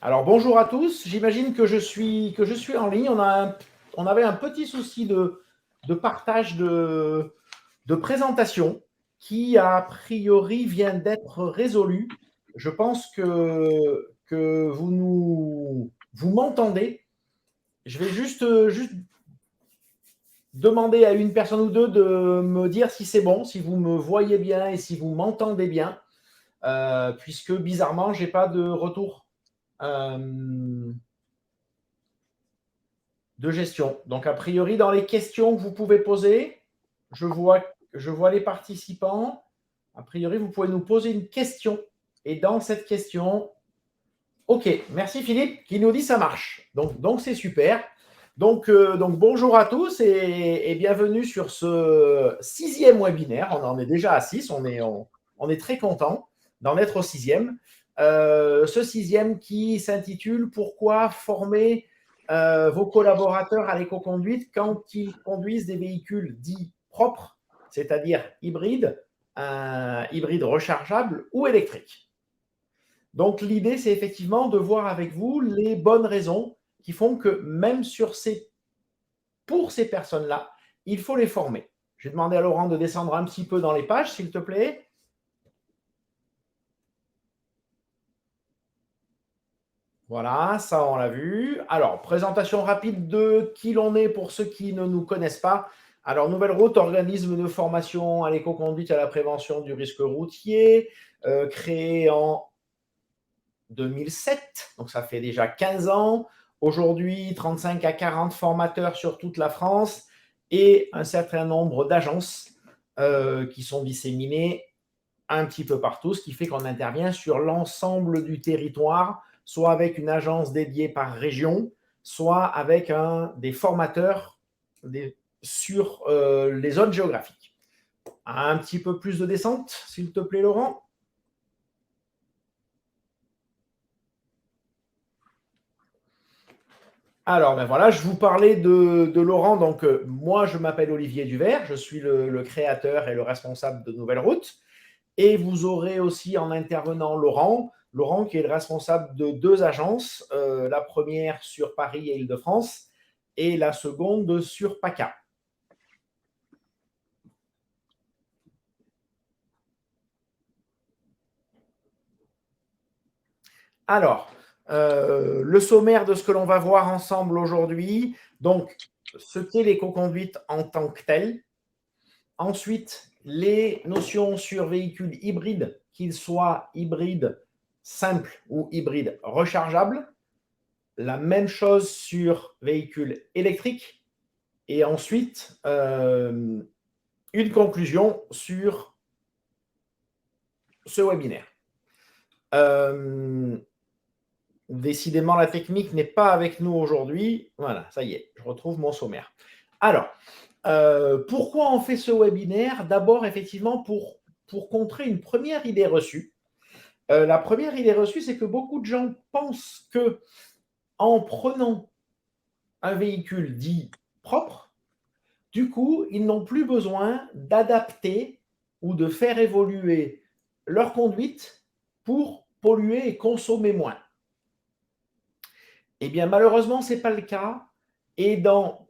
Alors bonjour à tous, j'imagine que je suis en ligne. On avait un petit souci de partage de présentation qui a priori vient d'être résolu. Je pense que vous m'entendez. Je vais juste demander à une personne ou deux de me dire si c'est bon, si vous me voyez bien et si vous m'entendez bien, puisque bizarrement, je n'ai pas de retour. De gestion. Donc, a priori, dans les questions que vous pouvez poser, je vois les participants. A priori, vous pouvez nous poser une question. Et dans cette question, OK, merci Philippe qui nous dit ça marche. Donc c'est super. Donc bonjour à tous et bienvenue sur ce 6e webinaire. On en est déjà à 6, on est très content d'en être au 6e. Ce 6e qui s'intitule « Pourquoi former vos collaborateurs à l'éco-conduite quand ils conduisent des véhicules dits propres, c'est-à-dire hybrides, hybrides rechargeables ou électriques ». Donc, l'idée, c'est effectivement de voir avec vous les bonnes raisons qui font que même pour ces personnes-là, il faut les former. Je vais demander à Laurent de descendre un petit peu dans les pages, s'il te plaît. Voilà, ça, on l'a vu. Alors, présentation rapide de qui l'on est pour ceux qui ne nous connaissent pas. Alors, Nouvelle Route, organisme de formation à l'éco-conduite et à la prévention du risque routier, créé en 2007, donc ça fait déjà 15 ans. Aujourd'hui, 35 à 40 formateurs sur toute la France et un certain nombre d'agences qui sont disséminées un petit peu partout, ce qui fait qu'on intervient sur l'ensemble du territoire, soit avec une agence dédiée par région, soit avec des formateurs sur les zones géographiques. Un petit peu plus de descente, s'il te plaît, Laurent. Alors, ben voilà, je vous parlais de Laurent. Donc, moi, je m'appelle Olivier Duvert. Je suis le créateur et le responsable de Nouvelle Route. Et vous aurez aussi en intervenant Laurent. Laurent qui est le responsable de 2 agences. La première sur Paris et Île-de-France et la seconde sur PACA. Alors, le sommaire de ce que l'on va voir ensemble aujourd'hui. Donc, ce qu'est l'éco-conduite en tant que telle. Ensuite, les notions sur véhicules hybrides, qu'ils soient hybrides simples ou hybrides rechargeables. La même chose sur véhicules électriques. Et ensuite, une conclusion sur ce webinaire. Décidément, la technique n'est pas avec nous aujourd'hui. Voilà, ça y est, je retrouve mon sommaire. Alors, pourquoi on fait ce webinaire? D'abord, effectivement, pour contrer une première idée reçue. La première idée reçue, c'est que beaucoup de gens pensent que en prenant un véhicule dit propre, du coup, ils n'ont plus besoin d'adapter ou de faire évoluer leur conduite pour polluer et consommer moins. Eh bien, malheureusement, ce n'est pas le cas. Et dans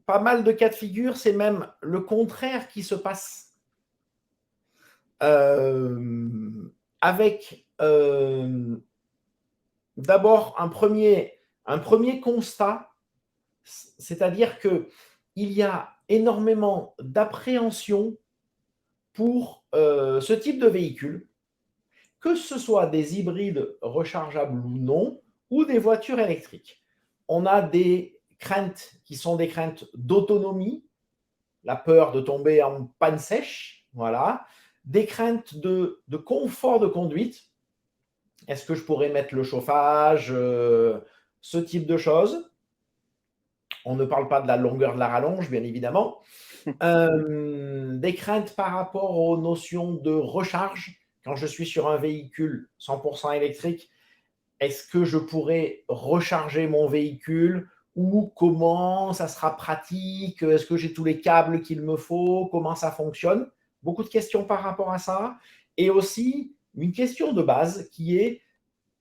pas mal de cas de figure, c'est même le contraire qui se passe. Avec d'abord un premier constat, c'est-à-dire qu'il y a énormément d'appréhension pour ce type de véhicule, que ce soit des hybrides rechargeables ou non, ou des voitures électriques. On a des craintes qui sont des craintes d'autonomie, la peur de tomber en panne sèche, voilà, des craintes de confort de conduite. Est-ce que je pourrais mettre le chauffage, ce type de choses. On ne parle pas de la longueur de la rallonge, bien évidemment. Des craintes par rapport aux notions de recharge. Quand je suis sur un véhicule 100% électrique, est-ce que je pourrais recharger mon véhicule ou comment ça sera pratique? Est-ce que j'ai tous les câbles qu'il me faut? Comment ça fonctionne? Beaucoup de questions par rapport à ça. Et aussi, une question de base qui est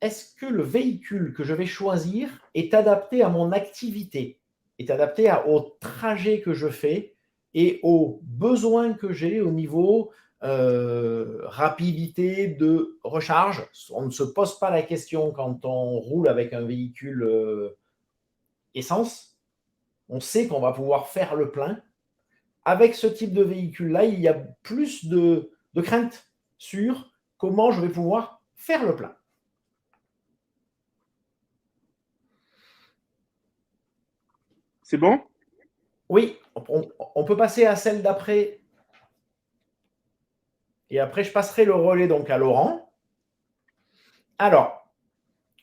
est-ce que le véhicule que je vais choisir est adapté à mon activité, est adapté au trajet que je fais et aux besoins que j'ai au niveau rapidité de recharge. On ne se pose pas la question quand on roule avec un véhicule essence. On sait qu'on va pouvoir faire le plein. Avec ce type de véhicule-là, il y a plus de crainte sur comment je vais pouvoir faire le plein. C'est bon? Oui, on peut passer à celle d'après. Et après, je passerai le relais donc à Laurent. Alors,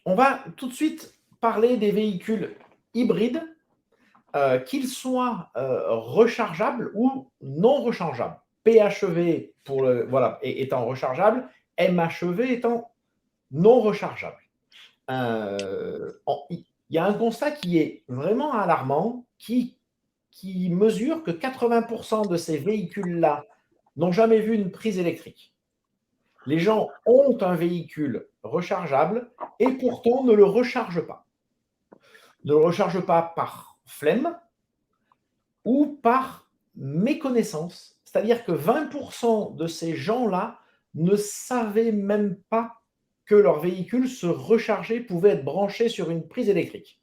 on va tout de suite parler des véhicules hybrides, qu'ils soient rechargeables ou non rechargeables. PHEV voilà, étant rechargeable, MHEV étant non rechargeable. Il y a un constat qui est vraiment alarmant, qui mesure que 80% de ces véhicules-là n'ont jamais vu une prise électrique. Les gens ont un véhicule rechargeable et pourtant ne le rechargent pas. Ne le rechargent pas par flemme ou par méconnaissance. C'est-à-dire que 20% de ces gens-là ne savaient même pas que leur véhicule se rechargeait, pouvait être branché sur une prise électrique.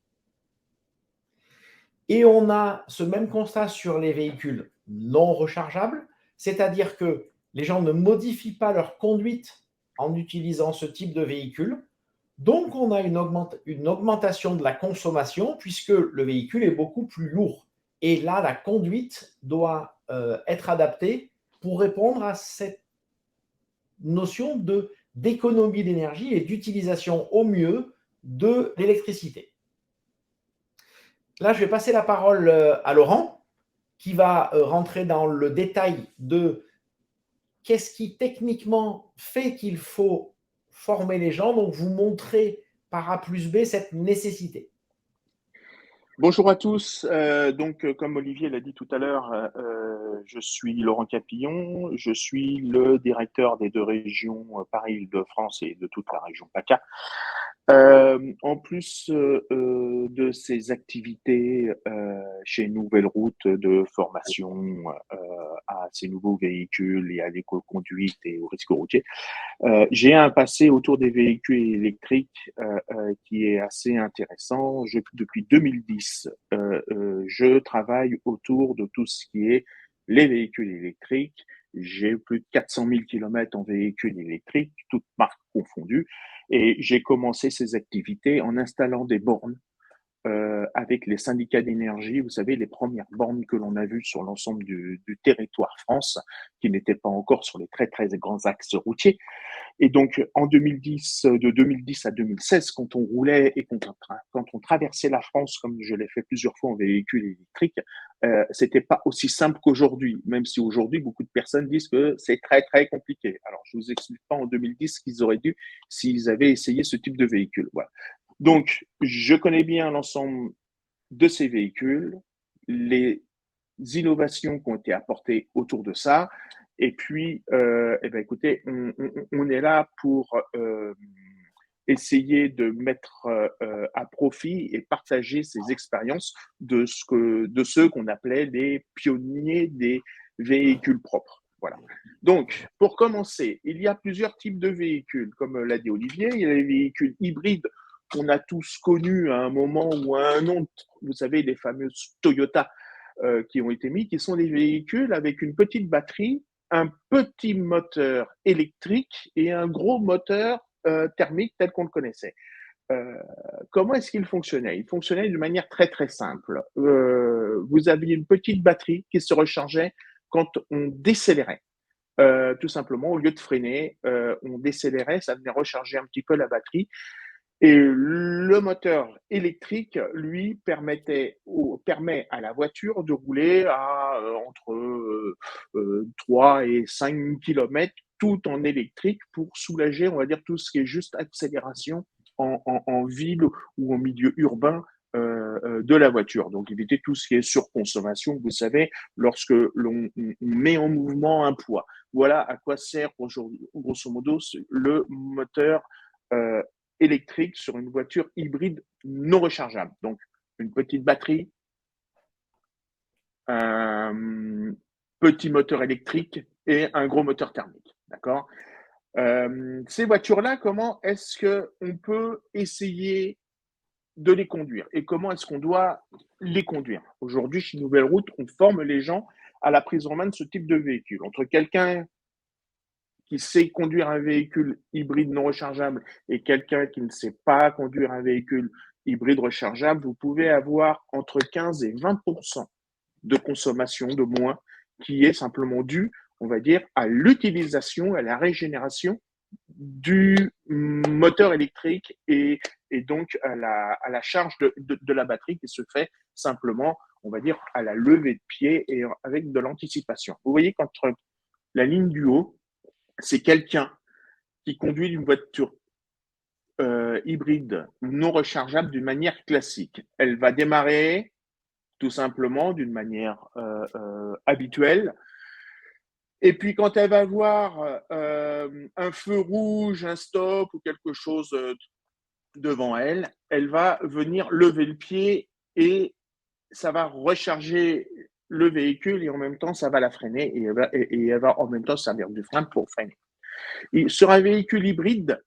Et on a ce même constat sur les véhicules non rechargeables, c'est-à-dire que les gens ne modifient pas leur conduite en utilisant ce type de véhicule. Donc, on a une augmentation de la consommation puisque le véhicule est beaucoup plus lourd. Et là, la conduite doit être adaptée pour répondre à cette notion d'économie d'énergie et d'utilisation au mieux de l'électricité. Là, je vais passer la parole à Laurent, qui va rentrer dans le détail de qu'est-ce qui techniquement fait qu'il faut former les gens, donc vous montrer par A plus B cette nécessité. Bonjour à tous. Comme Olivier l'a dit tout à l'heure, je suis Laurent Capillon. Je suis le directeur des deux régions Paris-Île-de-France et de toute la région PACA. En plus de ces activités chez Nouvelle Route de formation à ces nouveaux véhicules et à l'éco-conduite et au risque routier, j'ai un passé autour des véhicules électriques qui est assez intéressant. Depuis 2010, je travaille autour de tout ce qui est les véhicules électriques. J'ai plus de 400 000 km en véhicules électriques, toutes marques confondues. Et j'ai commencé ces activités en installant des bornes avec les syndicats d'énergie, vous savez, les premières bornes que l'on a vues sur l'ensemble du territoire France, qui n'étaient pas encore sur les très très grands axes routiers. Et donc, en 2010, de 2010 à 2016, quand on roulait et quand on traversait la France, comme je l'ai fait plusieurs fois en véhicule électrique, c'était pas aussi simple qu'aujourd'hui, même si aujourd'hui, beaucoup de personnes disent que c'est très, très compliqué. Alors, je vous explique pas en 2010 ce qu'ils auraient dû s'ils avaient essayé ce type de véhicule. Voilà. Donc, je connais bien l'ensemble de ces véhicules, les innovations qui ont été apportées autour de ça. Et puis, écoutez, on est là pour essayer de mettre à profit et partager ces expériences de ceux qu'on appelait les pionniers des véhicules propres. Voilà. Donc, pour commencer, il y a plusieurs types de véhicules, comme l'a dit Olivier. Il y a les véhicules hybrides qu'on a tous connus à un moment ou à un autre. Vous savez, les fameuses Toyota qui ont été mis, qui sont des véhicules avec une petite batterie, un petit moteur électrique et un gros moteur thermique tel qu'on le connaissait. Euh, Comment est-ce qu'il fonctionnait? Il fonctionnait d'une manière très très simple. Vous aviez une petite batterie qui se rechargeait quand on décélérait. Tout simplement, au lieu de freiner, on décélérait, ça venait recharger un petit peu la batterie. Et le moteur électrique, lui, permet à la voiture de rouler à entre 3 et 5 km tout en électrique pour soulager, on va dire, tout ce qui est juste accélération en ville ou en milieu urbain de la voiture. Donc, éviter tout ce qui est surconsommation, vous savez, lorsque l'on met en mouvement un poids. Voilà à quoi sert aujourd'hui, grosso modo, le moteur électrique sur une voiture hybride non rechargeable. Donc, une petite batterie, un petit moteur électrique et un gros moteur thermique. D'accord? Ces voitures-là, comment est-ce qu'on peut essayer de les conduire et comment est-ce qu'on doit les conduire? Aujourd'hui, chez Nouvelle Route, on forme les gens à la prise en main de ce type de véhicule. Entre quelqu'un qui sait conduire un véhicule hybride non rechargeable et quelqu'un qui ne sait pas conduire un véhicule hybride rechargeable, vous pouvez avoir entre 15 et 20% de consommation de moins qui est simplement due, on va dire, à l'utilisation, à la régénération du moteur électrique et donc à la charge de la batterie qui se fait simplement, on va dire, à la levée de pied et avec de l'anticipation. Vous voyez qu'entre la ligne du haut, c'est quelqu'un qui conduit une voiture hybride non rechargeable d'une manière classique. Elle va démarrer tout simplement d'une manière habituelle. Et puis quand elle va voir un feu rouge, un stop ou quelque chose devant elle, elle va venir lever le pied et ça va recharger le véhicule et en même temps ça va la freiner et elle va en même temps servir du frein pour freiner. Et sur un véhicule hybride,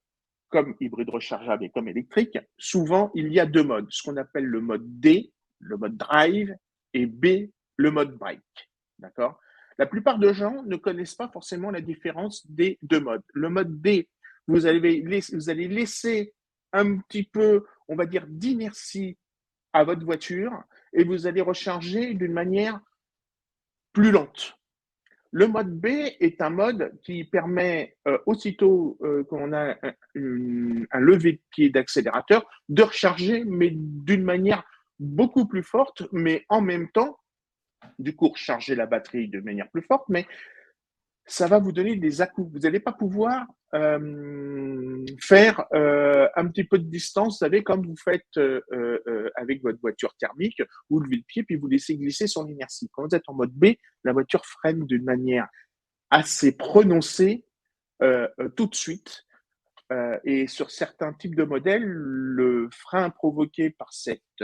comme hybride rechargeable et comme électrique, souvent il y a deux modes, ce qu'on appelle le mode D, le mode drive, et B, le mode brake. D'accord? La plupart des gens ne connaissent pas forcément la différence des deux modes. Le mode D, vous allez laisser un petit peu, on va dire, d'inertie à votre voiture et vous allez recharger d'une manière plus lente. Le mode B est un mode qui permet, aussitôt qu'on a un lever de pied d'accélérateur, de recharger, mais d'une manière beaucoup plus forte, mais en même temps, du coup, recharger la batterie de manière plus forte, mais ça va vous donner des à-coups. Vous n'allez pas pouvoir faire un petit peu de distance, vous savez, comme vous faites avec votre voiture thermique, vous levez le pied puis vous laissez glisser sur l'inertie. Quand vous êtes en mode B, la voiture freine d'une manière assez prononcée tout de suite. Et sur certains types de modèles, le frein provoqué par cette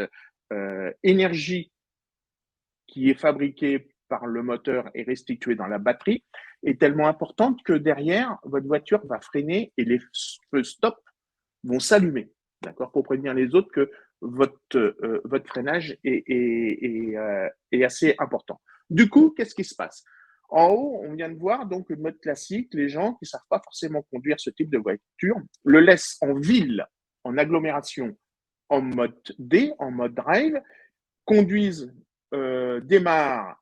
énergie qui est fabriquée par le moteur et restituée dans la batterie est tellement importante que derrière, votre voiture va freiner et les feux stop vont s'allumer, d'accord, pour prévenir les autres que votre freinage est assez important. Du coup, qu'est-ce qui se passe? En haut, on vient de voir donc le mode classique, les gens qui ne savent pas forcément conduire ce type de voiture le laissent en ville, en agglomération, en mode D, en mode drive, conduisent, démarrent,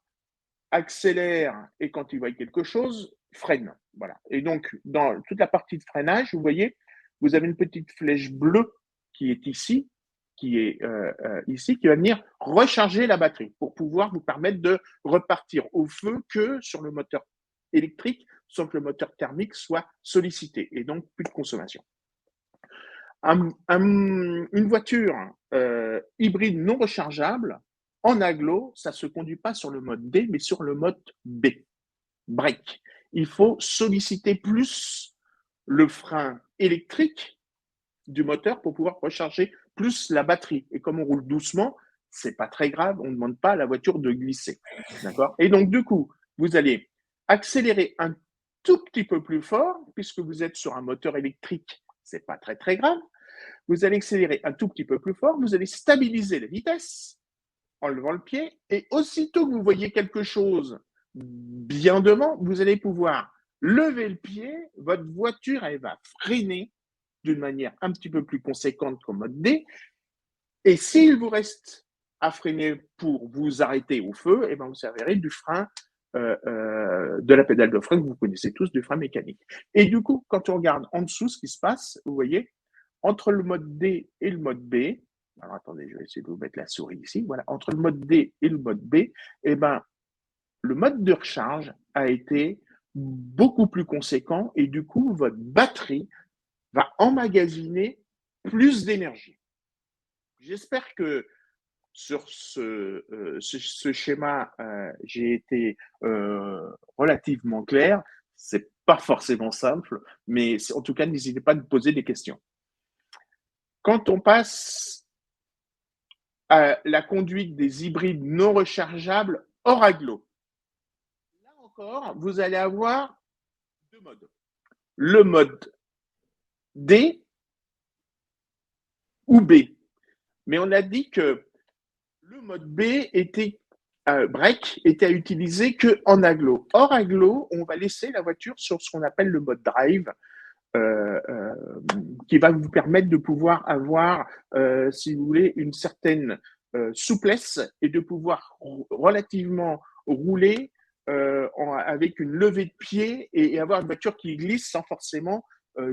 accélèrent et quand ils voient quelque chose, freinent. Voilà. Et donc, dans toute la partie de freinage, vous voyez, vous avez une petite flèche bleue qui est ici, qui va venir recharger la batterie pour pouvoir vous permettre de repartir au feu que sur le moteur électrique, sans que le moteur thermique soit sollicité et donc plus de consommation. Une voiture hybride non rechargeable, en agglo, ça ne se conduit pas sur le mode D, mais sur le mode B, brake. Il faut solliciter plus le frein électrique du moteur pour pouvoir recharger plus la batterie. Et comme on roule doucement, c'est pas très grave, on ne demande pas à la voiture de glisser. D'accord? Et donc, du coup, vous allez accélérer un tout petit peu plus fort, puisque vous êtes sur un moteur électrique, c'est pas très très grave. Vous allez accélérer un tout petit peu plus fort, vous allez stabiliser la vitesse en levant le pied, et aussitôt que vous voyez quelque chose bien devant, vous allez pouvoir lever le pied, votre voiture, elle va freiner d'une manière un petit peu plus conséquente qu'en mode D, et s'il vous reste à freiner pour vous arrêter au feu, et bien vous servirez du frein, de la pédale de frein que vous connaissez tous, du frein mécanique. Et du coup, quand on regarde en dessous ce qui se passe, vous voyez, entre le mode D et le mode B, alors attendez, je vais essayer de vous mettre la souris ici, voilà, entre le mode D et le mode B, eh ben, le mode de recharge a été beaucoup plus conséquent et du coup, votre batterie va emmagasiner plus d'énergie. J'espère que sur ce schéma, j'ai été relativement clair. C'est pas forcément simple, mais en tout cas, n'hésitez pas à me poser des questions. quand on passe à la conduite des hybrides non rechargeables hors agglo, là encore, vous allez avoir deux modes. Le mode D ou B. Mais on a dit que le mode B était break était à utiliser qu'en agglo. Hors agglo, on va laisser la voiture sur ce qu'on appelle le mode drive, qui va vous permettre de pouvoir avoir, si vous voulez, une certaine souplesse et de pouvoir relativement rouler avec une levée de pied et avoir une voiture qui glisse sans forcément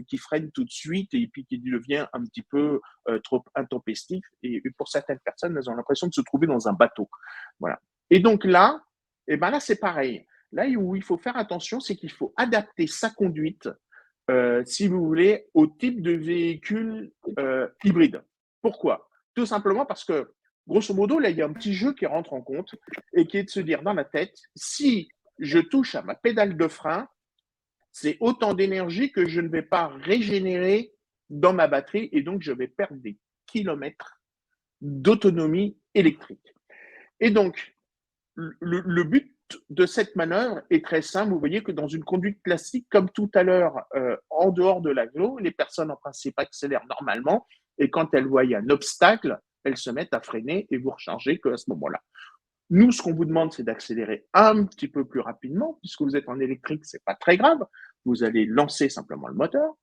qui freine tout de suite et puis qui devient un petit peu trop intempestif. Et pour certaines personnes, elles ont l'impression de se trouver dans un bateau. Voilà. Et donc là, et ben là c'est pareil. Là où il faut faire attention, c'est qu'il faut adapter sa conduite si vous voulez, au type de véhicule hybride. Pourquoi? Tout simplement parce que, grosso modo, là, il y a un petit jeu qui rentre en compte et qui est de se dire dans la tête, si je touche à ma pédale de frein, c'est autant d'énergie que je ne vais pas régénérer dans ma batterie et donc je vais perdre des kilomètres d'autonomie électrique. Et donc, le but de cette manœuvre est très simple. Vous voyez que dans une conduite classique, comme tout à l'heure, en dehors de l'agglo, les personnes en principe accélèrent normalement et quand elles voient un obstacle, elles se mettent à freiner et vous rechargez qu'à ce moment-là. Nous, ce qu'on vous demande, c'est d'accélérer un petit peu plus rapidement, puisque vous êtes en électrique, c'est pas très grave. Vous allez lancer simplement le moteur.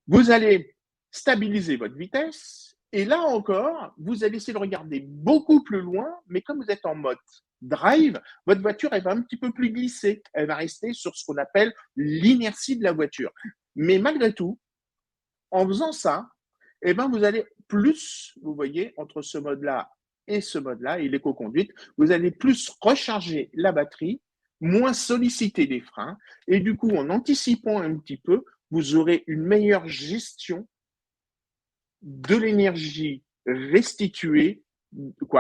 Vous allez stabiliser votre vitesse. Et là encore, vous allez essayer de regarder beaucoup plus loin, mais comme vous êtes en mode drive, votre voiture, elle va un petit peu plus glisser. Elle va rester sur ce qu'on appelle l'inertie de la voiture. Mais malgré tout, en faisant ça, eh ben, vous allez plus, vous voyez, entre ce mode-là et l'éco-conduite, vous allez plus recharger la batterie, moins solliciter les freins, et du coup, en anticipant un petit peu, vous aurez une meilleure gestion de l'énergie restituée,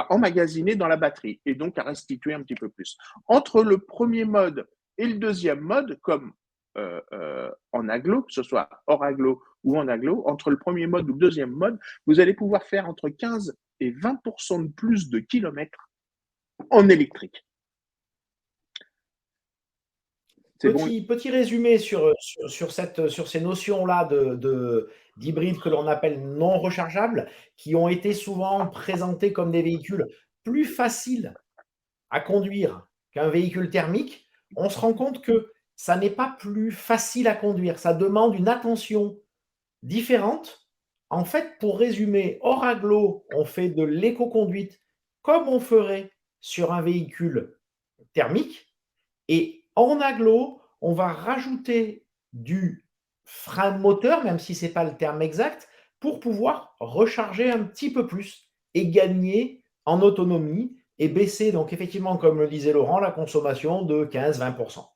emmagasinée dans la batterie, et donc à restituer un petit peu plus. Entre le premier mode et le deuxième mode, comme en agglo, que ce soit hors agglo ou en agglo, entre le premier mode ou le deuxième mode, vous allez pouvoir faire entre 15 et 20% de plus de kilomètres en électrique. Petit résumé sur ces notions-là d'hybrides que l'on appelle non rechargeables, qui ont été souvent présentés comme des véhicules plus faciles à conduire qu'un véhicule thermique. On se rend compte que ça n'est pas plus facile à conduire. Ça demande une attention différente. En fait, pour résumer, hors agglo, on fait de l'éco-conduite comme on ferait sur un véhicule thermique. Et en agglo, on va rajouter du frein moteur, même si ce n'est pas le terme exact, pour pouvoir recharger un petit peu plus et gagner en autonomie et baisser, donc effectivement, comme le disait Laurent, la consommation de 15-20%.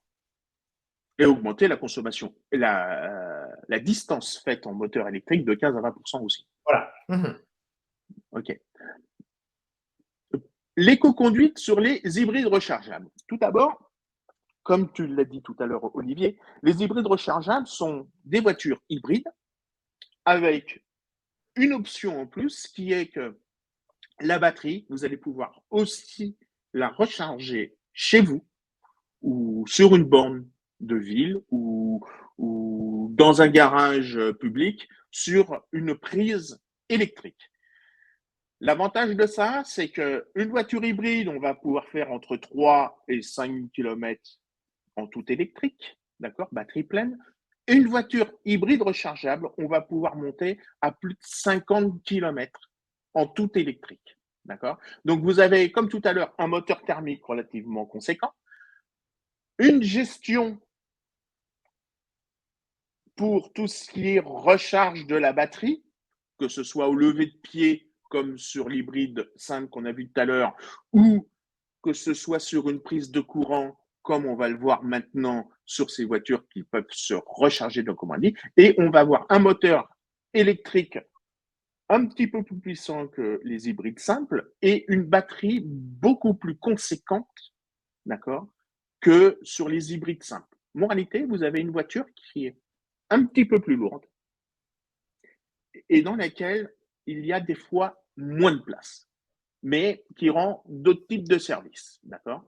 Et augmenter la consommation, la distance faite en moteur électrique de 15 à 20% aussi. Voilà. OK. L'éco-conduite sur les hybrides rechargeables. Tout d'abord, comme tu l'as dit tout à l'heure, Olivier, les hybrides rechargeables sont des voitures hybrides avec une option en plus qui est que la batterie, vous allez pouvoir aussi la recharger chez vous ou sur une borne de ville ou dans un garage public sur une prise électrique. L'avantage de ça, c'est qu'une voiture hybride, on va pouvoir faire entre 3 et 5 km en tout électrique, d'accord, batterie pleine. Une voiture hybride rechargeable, on va pouvoir monter à plus de 50 km en tout électrique, d'accord. Donc vous avez, comme tout à l'heure, un moteur thermique relativement conséquent, une gestion pour tout ce qui est recharge de la batterie, que ce soit au lever de pied comme sur l'hybride simple qu'on a vu tout à l'heure, ou que ce soit sur une prise de courant, comme on va le voir maintenant sur ces voitures qui peuvent se recharger, donc comme on dit, et on va avoir un moteur électrique un petit peu plus puissant que les hybrides simples et une batterie beaucoup plus conséquente, d'accord, que sur les hybrides simples. Moralité, vous avez une voiture qui est un petit peu plus lourde et dans laquelle il y a des fois moins de place, mais qui rend d'autres types de services. D'accord?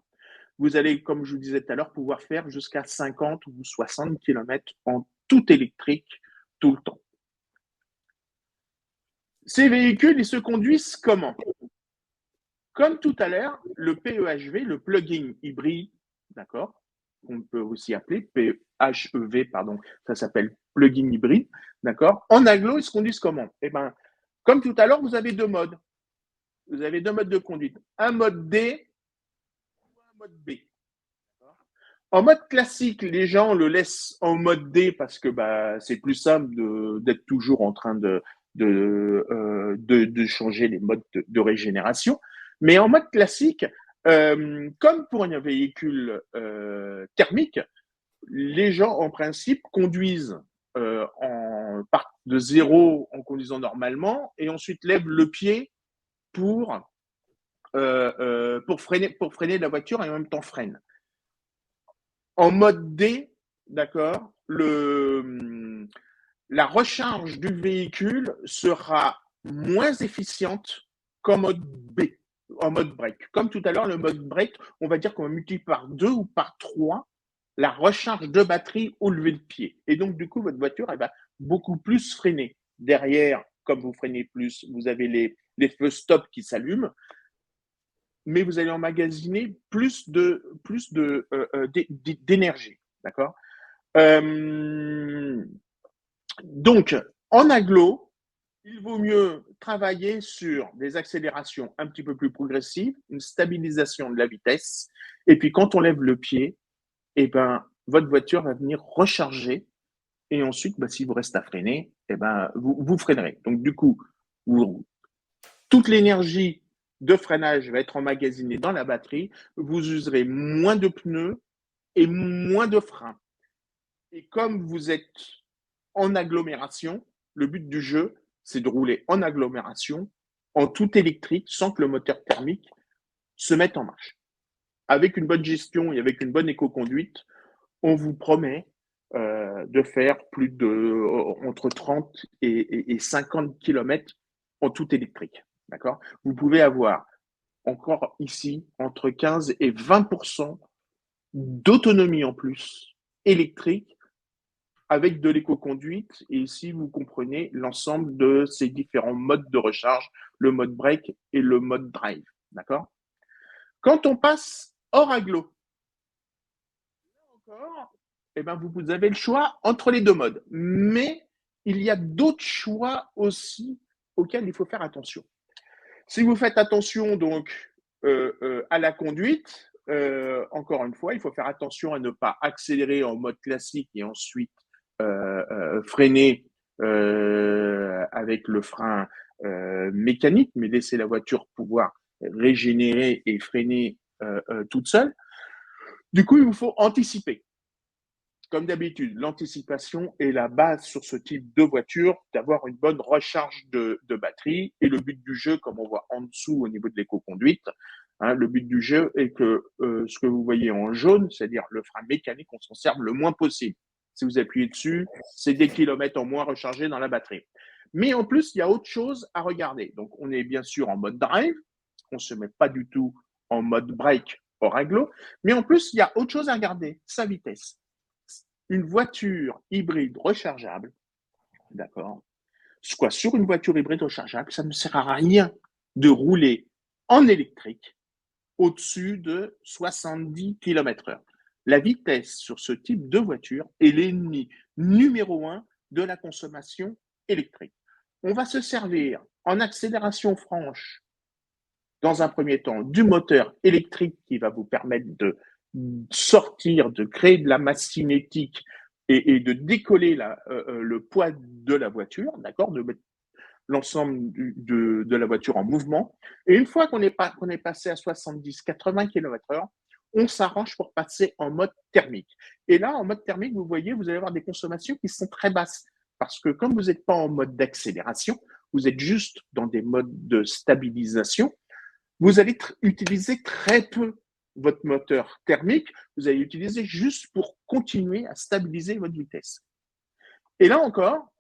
Vous allez, comme je vous disais tout à l'heure, pouvoir faire jusqu'à 50 ou 60 km en tout électrique tout le temps. Ces véhicules, ils se conduisent comment? Comme tout à l'heure, le PEHV, le plug-in hybride, d'accord, qu'on peut aussi appeler PHEV, pardon, ça s'appelle plug-in hybride, d'accord. En aglo, ils se conduisent comment? Eh ben, comme tout à l'heure, vous avez deux modes. Vous avez deux modes de conduite. Un mode D et un mode B. En mode classique, les gens le laissent en mode D parce que c'est plus simple d'être toujours en train de changer les modes de régénération. Mais en mode classique, comme pour un véhicule thermique, les gens en principe conduisent partent de zéro en conduisant normalement et ensuite lèvent le pied pour freiner la voiture et en même temps freinent. En mode D, d'accord, la recharge du véhicule sera moins efficiente qu'en mode B, en mode break. Comme tout à l'heure, le mode break, on va dire qu'on va multiplier par 2 ou par 3 la recharge de batterie au lever de pied. Et donc, du coup, votre voiture, elle va beaucoup plus freiner. Derrière, comme vous freinez plus, vous avez les feux stop qui s'allument, mais vous allez emmagasiner plus d'énergie. D'accord? Donc, en aglo, il vaut mieux travailler sur des accélérations un petit peu plus progressives, une stabilisation de la vitesse, et puis quand on lève le pied, eh ben, votre voiture va venir recharger, et ensuite, si vous restez à freiner, eh ben, vous freinerez. Donc, du coup, toute l'énergie de freinage va être emmagasinée dans la batterie, vous userez moins de pneus et moins de freins. Et comme vous êtes en agglomération, le but du jeu, c'est de rouler en agglomération, en tout électrique, sans que le moteur thermique se mette en marche. Avec une bonne gestion et avec une bonne éco-conduite, on vous promet de faire entre 30 et 50 km en tout électrique. D'accord? Vous pouvez avoir encore ici entre 15 et 20% d'autonomie en plus électrique avec de l'éco-conduite et ici vous comprenez l'ensemble de ces différents modes de recharge, le mode break et le mode drive. D'accord? Quand on passe hors agglo, encore, eh ben vous avez le choix entre les deux modes. Mais il y a d'autres choix aussi auxquels il faut faire attention. Si vous faites attention donc à la conduite, encore une fois, il faut faire attention à ne pas accélérer en mode classique et ensuite freiner avec le frein mécanique, mais laisser la voiture pouvoir régénérer et freiner toute seule. Du coup, il vous faut anticiper. Comme d'habitude, l'anticipation est la base sur ce type de voiture, d'avoir une bonne recharge de batterie. Et le but du jeu, comme on voit en dessous au niveau de l'éco-conduite, le but du jeu est que ce que vous voyez en jaune, c'est-à-dire le frein mécanique, on s'en serve le moins possible. Si vous appuyez dessus, c'est des kilomètres en moins rechargés dans la batterie. Mais en plus, il y a autre chose à regarder. Donc, on est bien sûr en mode drive, on ne se met pas du tout en mode break hors agglo, mais en plus, il y a autre chose à regarder, sa vitesse. Une voiture hybride rechargeable, d'accord, soit sur une voiture hybride rechargeable, ça ne sert à rien de rouler en électrique au-dessus de 70 km/h. La vitesse sur ce type de voiture est l'ennemi numéro 1 de la consommation électrique. On va se servir en accélération franche, dans un premier temps, du moteur électrique qui va vous permettre de sortir, de créer de la masse cinétique et de décoller le poids de la voiture, d'accord, de mettre l'ensemble de la voiture en mouvement. Et une fois qu'on est passé à 70-80 km/h, on s'arrange pour passer en mode thermique. Et là, en mode thermique, vous voyez, vous allez avoir des consommations qui sont très basses. Parce que comme vous n'êtes pas en mode d'accélération, vous êtes juste dans des modes de stabilisation, vous allez utiliser très peu votre moteur thermique, vous allez l'utiliser juste pour continuer à stabiliser votre vitesse. Et là encore,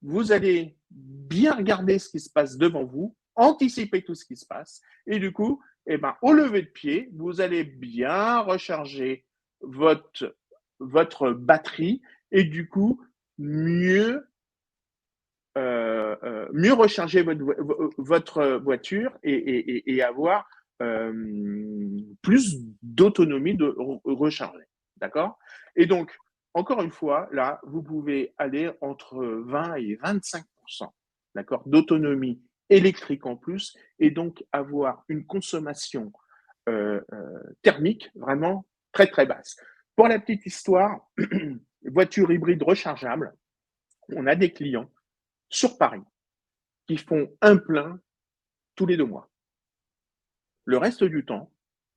vous allez bien regarder ce qui se passe devant vous, anticiper tout ce qui se passe, et du coup, au lever de pied, vous allez bien recharger votre batterie et du coup, mieux mieux recharger votre voiture et avoir plus d'autonomie de recharger. D'accord? Et donc, encore une fois, là, vous pouvez aller entre 20 et 25%, d'accord, d'autonomie électrique en plus et donc avoir une consommation thermique vraiment très très basse. Pour la petite histoire, voiture hybride rechargeable, on a des clients sur Paris qui font un plein tous les 2 mois. Le reste du temps,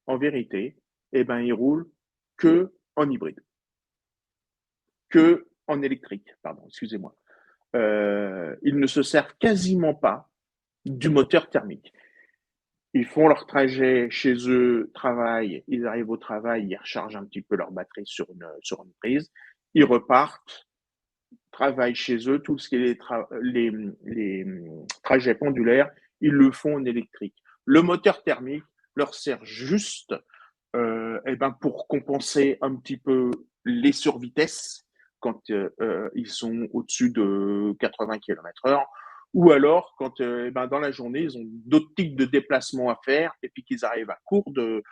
en vérité, ils roulent que en hybride, que en électrique, pardon, excusez-moi. Ils ne se servent quasiment pas du moteur thermique. Ils font leur trajet chez eux, travail, ils arrivent au travail, ils rechargent un petit peu leur batterie sur une prise, ils repartent, travaillent chez eux, tout ce qui est les trajets pendulaires, ils le font en électrique. Le moteur thermique leur sert juste pour compenser un petit peu les survitesses quand ils sont au-dessus de 80 km/h, ou alors quand dans la journée, ils ont d'autres types de déplacements à faire et puis qu'ils arrivent à court de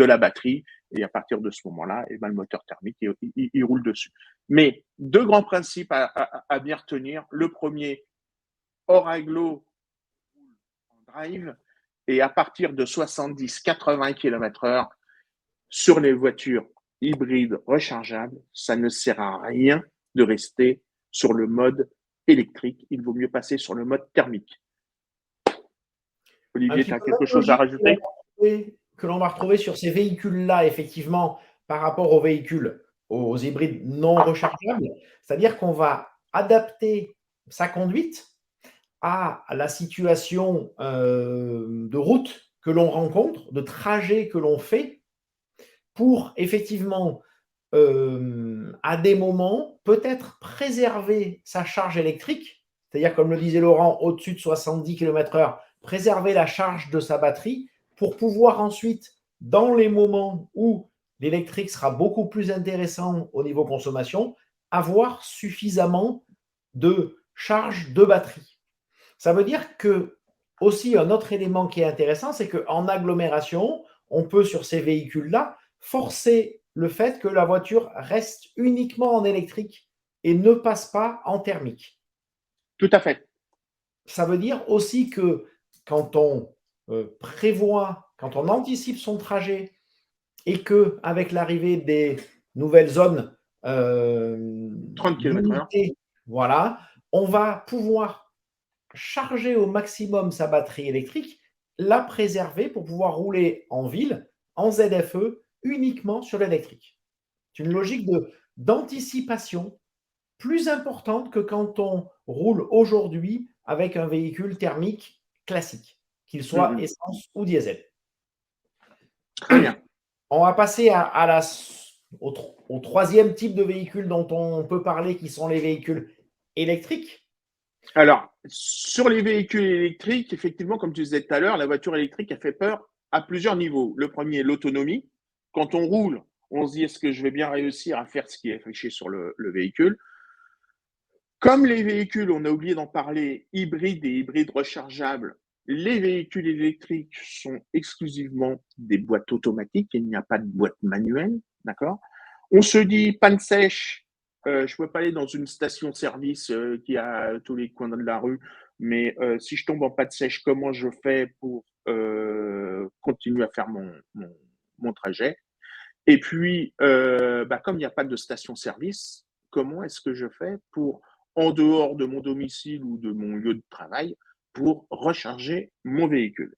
la batterie. Et à partir de ce moment-là, le moteur thermique, il roule dessus. Mais deux grands principes à bien retenir. Le premier, hors agglo, en drive, et à partir de 70-80 km/h, sur les voitures hybrides rechargeables, ça ne sert à rien de rester sur le mode électrique. Il vaut mieux passer sur le mode thermique. Olivier, tu as quelque chose à rajouter? Que l'on va retrouver sur ces véhicules-là, effectivement, par rapport aux véhicules, aux hybrides non rechargeables. C'est-à-dire qu'on va adapter sa conduite à la situation de route que l'on rencontre, de trajet que l'on fait, pour effectivement, à des moments, peut-être préserver sa charge électrique, c'est-à-dire, comme le disait Laurent, au-dessus de 70 km/h, préserver la charge de sa batterie pour pouvoir ensuite, dans les moments où l'électrique sera beaucoup plus intéressant au niveau consommation, avoir suffisamment de charge de batterie. Ça veut dire que, aussi, un autre élément qui est intéressant, c'est qu'en agglomération, on peut, sur ces véhicules-là, forcer le fait que la voiture reste uniquement en électrique et ne passe pas en thermique. Tout à fait. Ça veut dire aussi que quand on prévoit, quand on anticipe son trajet et qu'avec l'arrivée des nouvelles zones 30 km/h. limitées, voilà, on va pouvoir charger au maximum sa batterie électrique, la préserver pour pouvoir rouler en ville, en ZFE, uniquement sur l'électrique. C'est une logique d'anticipation plus importante que quand on roule aujourd'hui avec un véhicule thermique classique, qu'il soit essence ou diesel. Très bien. On va passer au troisième type de véhicule dont on peut parler, qui sont les véhicules électriques. Alors, sur les véhicules électriques, effectivement, comme tu disais tout à l'heure, la voiture électrique a fait peur à plusieurs niveaux. Le premier, l'autonomie. Quand on roule, on se dit, est-ce que je vais bien réussir à faire ce qui est affiché sur le véhicule? Comme les véhicules, on a oublié d'en parler, hybrides et hybrides rechargeables, les véhicules électriques sont exclusivement des boîtes automatiques, il n'y a pas de boîte manuelle, d'accord? On se dit, panne sèche, je ne peux pas aller dans une station-service qui a à tous les coins de la rue, mais si je tombe en panne sèche, comment je fais pour continuer à faire mon trajet? Et puis, comme il n'y a pas de station-service, comment est-ce que je fais pour, en dehors de mon domicile ou de mon lieu de travail, pour recharger mon véhicule?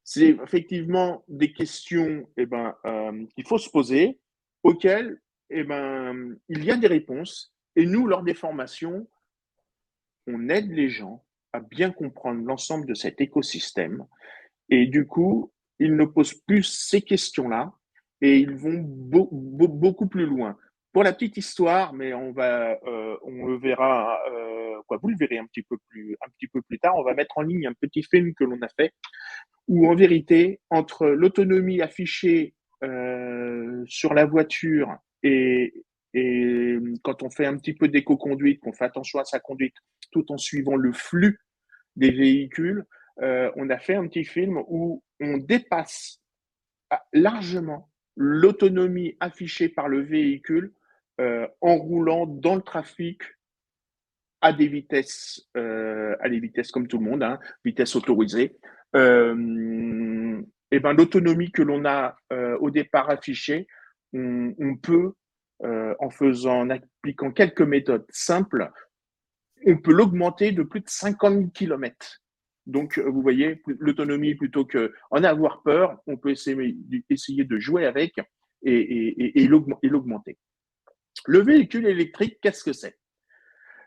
C'est effectivement des questions qu'il faut se poser, auxquelles il y a des réponses. Et nous, lors des formations, on aide les gens à bien comprendre l'ensemble de cet écosystème. Et du coup, ils ne posent plus ces questions-là et ils vont beaucoup plus loin. Pour la petite histoire, mais on le verra, vous le verrez un petit peu plus tard. On va mettre en ligne un petit film que l'on a fait, où en vérité, entre l'autonomie affichée sur la voiture et quand on fait un petit peu d'éco-conduite, qu'on fait attention à sa conduite, tout en suivant le flux des véhicules, on a fait un petit film où on dépasse largement l'autonomie affichée par le véhicule en roulant dans le trafic à des vitesses comme tout le monde, hein, vitesse autorisée. Et ben, l'autonomie que l'on a au départ affichée, on peut, en appliquant quelques méthodes simples, on peut l'augmenter de plus de 50 000 km. Donc, vous voyez, l'autonomie, plutôt qu'en avoir peur, on peut essayer de jouer avec et l'augmenter. Le véhicule électrique, qu'est-ce que c'est?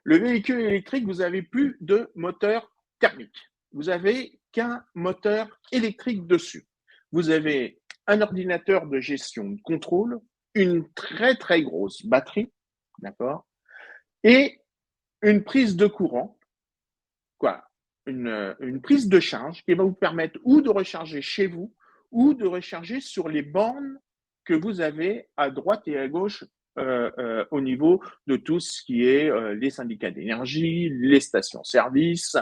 Le véhicule électrique, vous n'avez plus de moteur thermique. Vous n'avez qu'un moteur électrique dessus. Vous avez un ordinateur de gestion de contrôle, une très très grosse batterie, d'accord, et une prise de courant, une prise de charge qui va vous permettre ou de recharger chez vous ou de recharger sur les bornes que vous avez à droite et à gauche au niveau de tout ce qui est les syndicats d'énergie, les stations-service,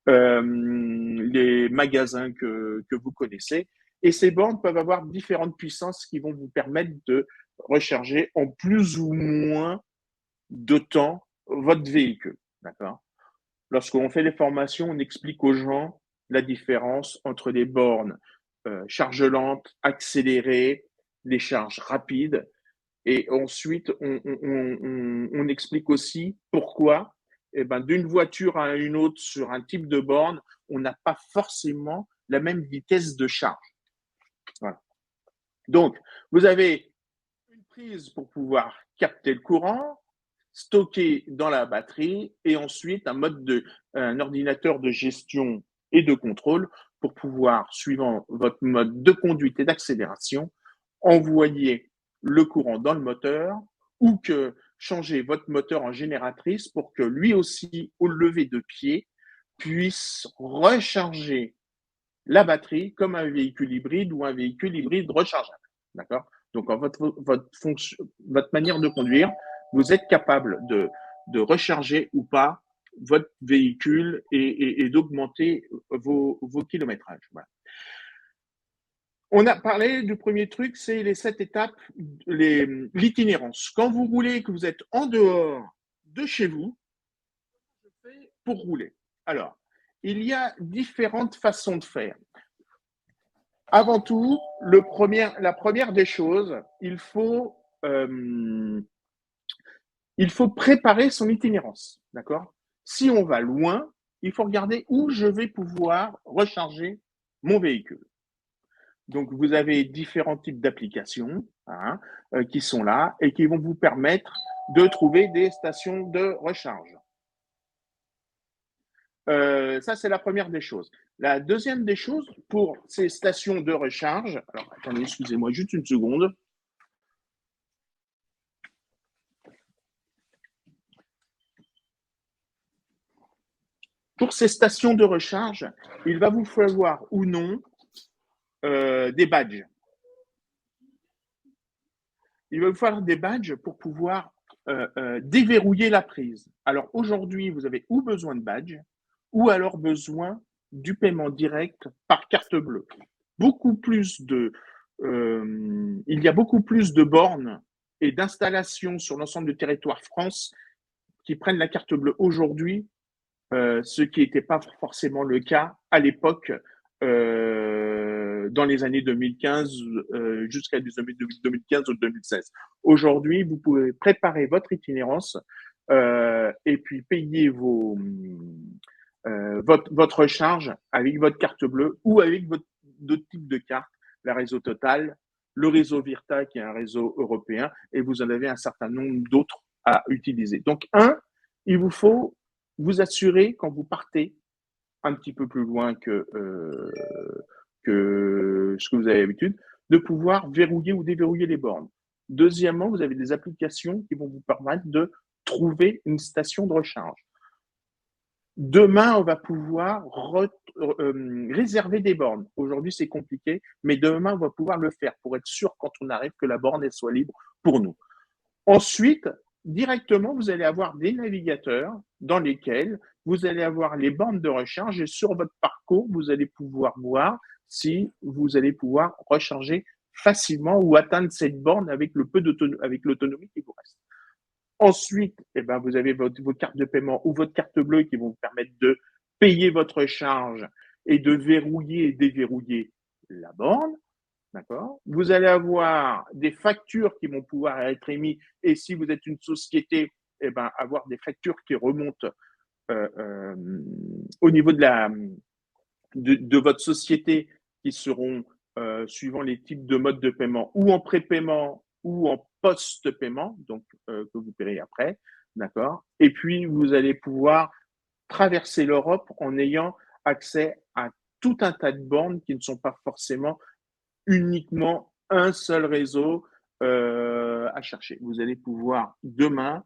les magasins que vous connaissez. Et ces bornes peuvent avoir différentes puissances qui vont vous permettre de recharger en plus ou moins de temps votre véhicule. D'accord ? Lorsqu'on fait les formations, on explique aux gens la différence entre les bornes charge lente, accélérée, les charges rapides. Et ensuite, on explique aussi pourquoi, d'une voiture à une autre sur un type de borne, on n'a pas forcément la même vitesse de charge. Voilà. Donc, vous avez une prise pour pouvoir capter le courant, stocker dans la batterie, et ensuite un ordinateur de gestion et de contrôle pour pouvoir, suivant votre mode de conduite et d'accélération, envoyer le courant dans le moteur ou que changer votre moteur en génératrice pour que lui aussi, au lever de pied, puisse recharger la batterie comme un véhicule hybride ou un véhicule hybride rechargeable. D'accord ? Donc, en votre manière de conduire, vous êtes capable de recharger ou pas votre véhicule et d'augmenter vos kilométrages. Voilà. On a parlé du premier truc, c'est les 7 étapes, l'itinérance. Quand vous roulez et que vous êtes en dehors de chez vous, pour rouler. Alors, il y a différentes façons de faire. Avant tout, la première des choses, il faut préparer son itinérance, d'accord ? Si on va loin, il faut regarder où je vais pouvoir recharger mon véhicule. Donc, vous avez différents types d'applications qui sont là et qui vont vous permettre de trouver des stations de recharge. Ça, c'est la première des choses. La deuxième des choses, pour ces stations de recharge, alors attendez, excusez-moi juste une seconde. Pour ces stations de recharge, il va vous falloir ou non des badges. Il va vous falloir des badges pour pouvoir déverrouiller la prise. Alors aujourd'hui, vous avez ou besoin de badges ou alors besoin du paiement direct par carte bleue. Il y a beaucoup plus de bornes et d'installations sur l'ensemble du territoire France qui prennent la carte bleue aujourd'hui, ce qui n'était pas forcément le cas à l'époque, dans les années 2015 jusqu'à 2015 ou 2016. Aujourd'hui, vous pouvez préparer votre itinérance et puis payer votre recharge avec votre carte bleue ou avec d'autres types de cartes, la réseau Total, le réseau Virta qui est un réseau européen, et vous en avez un certain nombre d'autres à utiliser. Donc, il vous faut vous assurer quand vous partez un petit peu plus loin que ce que vous avez l'habitude, de pouvoir verrouiller ou déverrouiller les bornes. Deuxièmement, vous avez des applications qui vont vous permettre de trouver une station de recharge. Demain, on va pouvoir réserver des bornes. Aujourd'hui, c'est compliqué, mais demain, on va pouvoir le faire pour être sûr, quand on arrive, que la borne elle soit libre pour nous. Ensuite, directement, vous allez avoir des navigateurs dans lesquels vous allez avoir les bornes de recharge et sur votre parcours, vous allez pouvoir voir si vous allez pouvoir recharger facilement ou atteindre cette borne avec l'autonomie qui vous reste. Ensuite, vous avez vos cartes de paiement ou votre carte bleue qui vont vous permettre de payer votre charge et de verrouiller et déverrouiller la borne. D'accord. Vous allez avoir des factures qui vont pouvoir être émises et si vous êtes une société, avoir des factures qui remontent au niveau de votre société qui seront suivant les types de modes de paiement ou en prépaiement ou en post-paiement, donc que vous paierez après, d'accord. Et puis vous allez pouvoir traverser l'Europe en ayant accès à tout un tas de bornes qui ne sont pas forcément uniquement un seul réseau à chercher. Vous allez pouvoir demain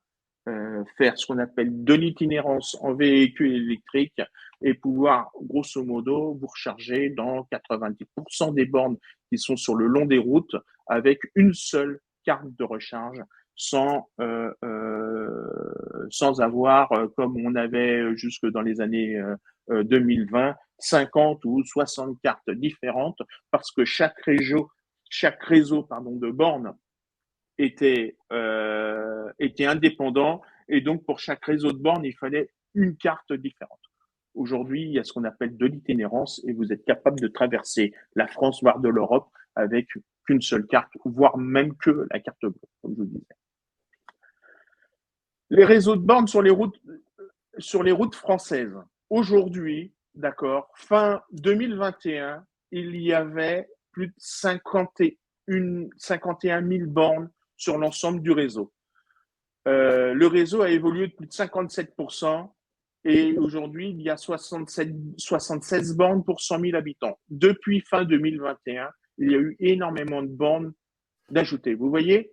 faire ce qu'on appelle de l'itinérance en véhicule électrique et pouvoir, grosso modo, vous recharger dans 90% des bornes qui sont sur le long des routes avec une seule carte de recharge sans avoir, comme on avait jusque dans les années 2020, 50 ou 60 cartes différentes parce que chaque réseau de bornes était indépendant et donc pour chaque réseau de bornes, il fallait une carte différente. Aujourd'hui, il y a ce qu'on appelle de l'itinérance et vous êtes capable de traverser la France, voire de l'Europe, avec qu'une seule carte, voire même que la carte bleue, comme je vous disais. Les réseaux de bornes sur les routes françaises. Aujourd'hui, d'accord, fin 2021, il y avait plus de 51 000 bornes sur l'ensemble du réseau. Le réseau a évolué de plus de 57% et aujourd'hui, il y a 76 bornes pour 100 000 habitants. Depuis fin 2021, il y a eu énormément de bornes d'ajoutées. Vous voyez,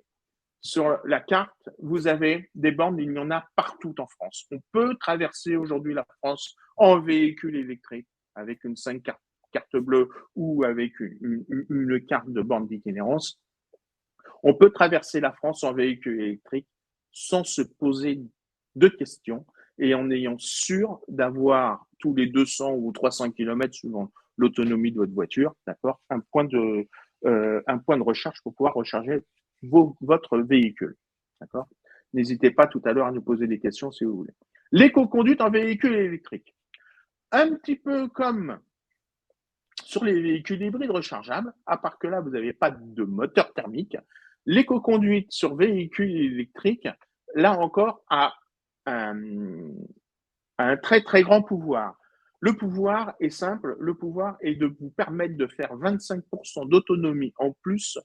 sur la carte, vous avez des bornes, il y en a partout en France. On peut traverser aujourd'hui la France en véhicule électrique avec une 5 carte bleue ou avec une carte de borne d'itinérance. On peut traverser la France en véhicule électrique sans se poser de questions et en ayant sûr d'avoir tous les 200 ou 300 km suivant l'autonomie de votre voiture, d'accord, un point de recharge pour pouvoir recharger votre véhicule. D'accord. N'hésitez pas tout à l'heure à nous poser des questions si vous voulez. L'éco-conduite en véhicule électrique. Un petit peu comme sur les véhicules hybrides rechargeables, à part que là, vous n'avez pas de moteur thermique. L'éco-conduite sur véhicule électrique, là encore, a un très, très grand pouvoir. Le pouvoir est simple. Le pouvoir est de vous permettre de faire 25% d'autonomie en plus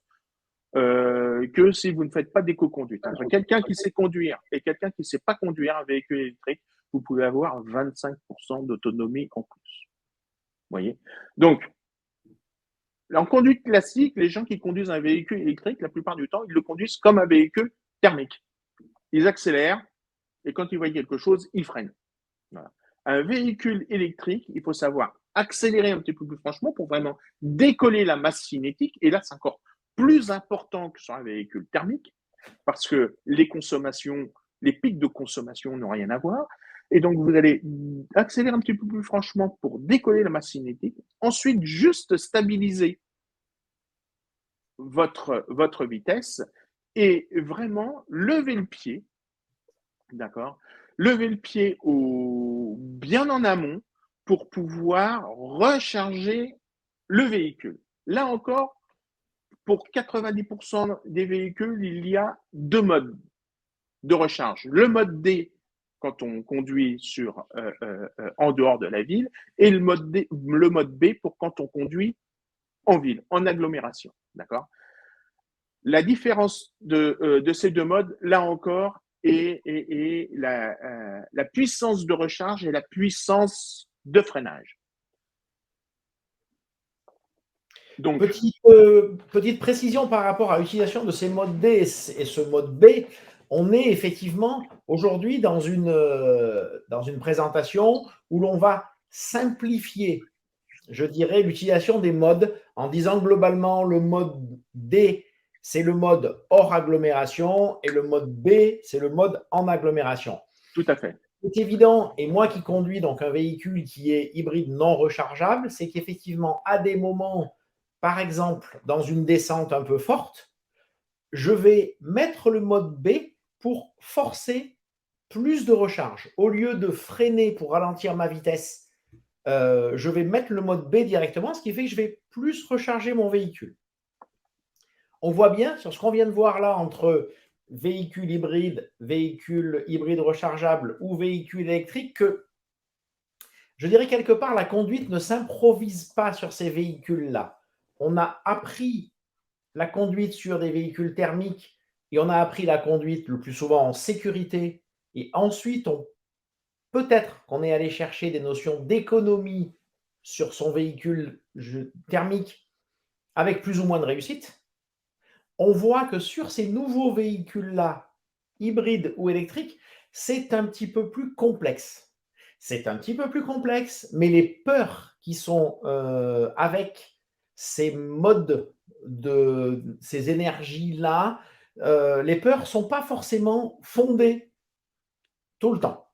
que si vous ne faites pas d'éco-conduite. Entre quelqu'un qui sait conduire et quelqu'un qui ne sait pas conduire un véhicule électrique, vous pouvez avoir 25% d'autonomie en plus. Vous voyez? Donc, en conduite classique, les gens qui conduisent un véhicule électrique, la plupart du temps, ils le conduisent comme un véhicule thermique. Ils accélèrent et quand ils voient quelque chose, ils freinent. Voilà. Un véhicule électrique, il faut savoir accélérer un petit peu plus franchement pour vraiment décoller la masse cinétique. Et là, c'est encore plus important que sur un véhicule thermique parce que les pics de consommation n'ont rien à voir. Et donc, vous allez accélérer un petit peu plus franchement pour décoller la masse cinétique. Ensuite, juste stabiliser votre vitesse et vraiment lever le pied, d'accord? Lever le pied bien en amont pour pouvoir recharger le véhicule. Là encore, pour 90% des véhicules, il y a deux modes de recharge. Le mode D, quand on conduit en dehors de la ville, et le mode B pour quand on conduit en ville, en agglomération. D'accord? La différence de ces deux modes, là encore, est la puissance de recharge et la puissance de freinage. Donc, Petite précision par rapport à l'utilisation de ces modes D et ce mode B. On est effectivement aujourd'hui dans une présentation où l'on va simplifier, je dirais, l'utilisation des modes en disant globalement le mode D, c'est le mode hors agglomération et le mode B, c'est le mode en agglomération. tout à fait. C'est évident, et moi qui conduis donc un véhicule qui est hybride non rechargeable, c'est qu'effectivement, à des moments, par exemple, dans une descente un peu forte, je vais mettre le mode B pour forcer plus de recharge. Au lieu de freiner pour ralentir ma vitesse, je vais mettre le mode B directement, ce qui fait que je vais plus recharger mon véhicule. On voit bien sur ce qu'on vient de voir là entre véhicule hybride rechargeable ou véhicule électrique que, je dirais quelque part, la conduite ne s'improvise pas sur ces véhicules-là. On a appris la conduite sur des véhicules thermiques et on a appris la conduite le plus souvent en sécurité. Et ensuite, peut-être qu'on est allé chercher des notions d'économie sur son véhicule thermique avec plus ou moins de réussite. On voit que sur ces nouveaux véhicules-là, hybrides ou électriques, c'est un petit peu plus complexe. C'est un petit peu plus complexe, mais les peurs qui sont avec ces modes ces énergies-là, les peurs ne sont pas forcément fondées tout le temps.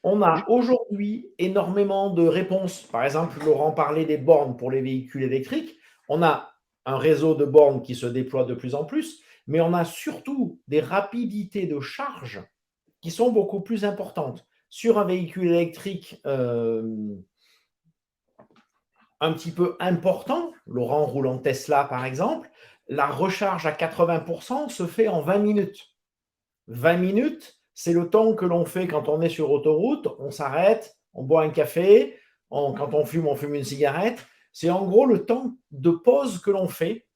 On a aujourd'hui énormément de réponses. Par exemple, Laurent parlait des bornes pour les véhicules électriques. On a un réseau de bornes qui se déploie de plus en plus, mais on a surtout des rapidités de charge qui sont beaucoup plus importantes. Sur un véhicule électrique un petit peu important, Laurent roule en Tesla par exemple, la recharge à 80% se fait en 20 minutes. 20 minutes, c'est le temps que l'on fait quand on est sur autoroute, on s'arrête, on boit un café, quand on fume une cigarette. C'est en gros le temps de pause que l'on fait.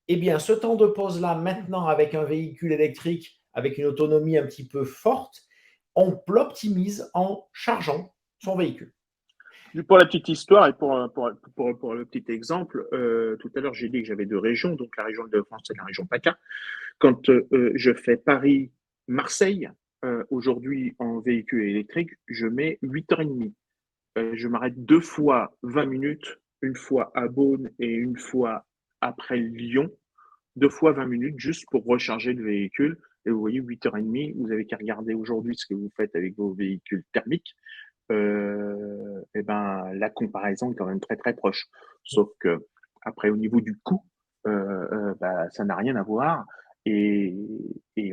Eh bien, ce temps de pause-là, maintenant, avec un véhicule électrique, avec une autonomie un petit peu forte, on l'optimise en chargeant son véhicule. Pour la petite histoire et pour le petit exemple, tout à l'heure j'ai dit que j'avais deux régions, donc la région de France et la région PACA. Quand je fais Paris-Marseille, aujourd'hui en véhicule électrique, je mets 8h30. Je m'arrête 2 fois 20 minutes, une fois à Beaune et une fois après Lyon, 2 fois 20 minutes juste pour recharger le véhicule. Et vous voyez, 8h30, vous avez qu'à regarder aujourd'hui ce que vous faites avec vos véhicules thermiques. Et ben, la comparaison est quand même très très proche. Sauf que après, au niveau du coût, bah, ça n'a rien à voir et,